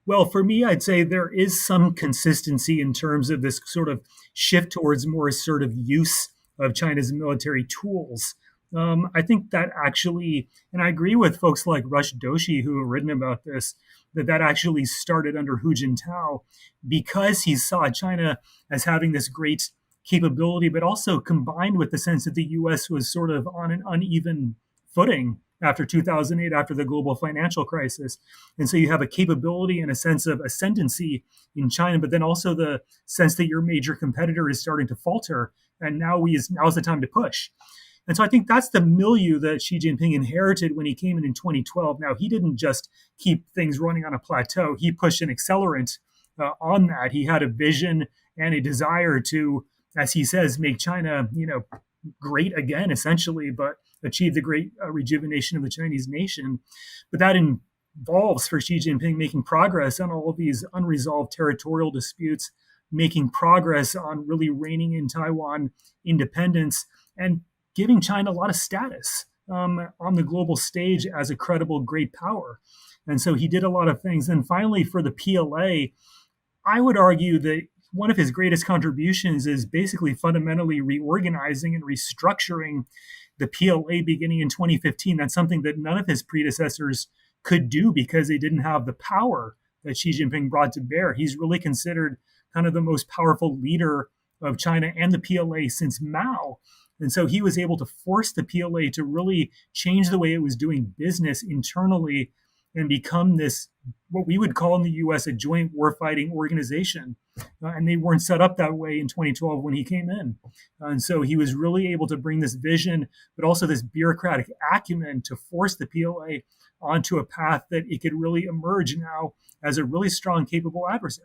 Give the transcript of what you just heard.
Well, for me, I'd say there is some consistency in terms of this sort of shift towards more assertive use of China's military tools. I think that actually, and I agree with folks like Rush Doshi who have written about this, that actually started under Hu Jintao because he saw China as having this great capability, but also combined with the sense that the US was sort of on an uneven footing after 2008, after the global financial crisis. And so you have a capability and a sense of ascendancy in China, but then also the sense that your major competitor is starting to falter. And now's the time to push. And so I think that's the milieu that Xi Jinping inherited when he came in 2012. Now, he didn't just keep things running on a plateau, he pushed an accelerant on that. He had a vision and a desire to, as he says, make China, great again, essentially, but achieve the great rejuvenation of the Chinese nation. But that involves for Xi Jinping making progress on all of these unresolved territorial disputes, making progress on really reining in Taiwan independence, and giving China a lot of status on the global stage as a credible great power. And so he did a lot of things. And finally, for the PLA, I would argue that one of his greatest contributions is basically fundamentally reorganizing and restructuring the PLA beginning in 2015. That's something that none of his predecessors could do because they didn't have the power that Xi Jinping brought to bear. He's really considered kind of the most powerful leader of China and the PLA since Mao. And so he was able to force the PLA to really change the way it was doing business internally and become this, what we would call in the US, a joint warfighting organization. And they weren't set up that way in 2012 when he came in. And so he was really able to bring this vision, but also this bureaucratic acumen to force the PLA onto a path that it could really emerge now as a really strong, capable adversary.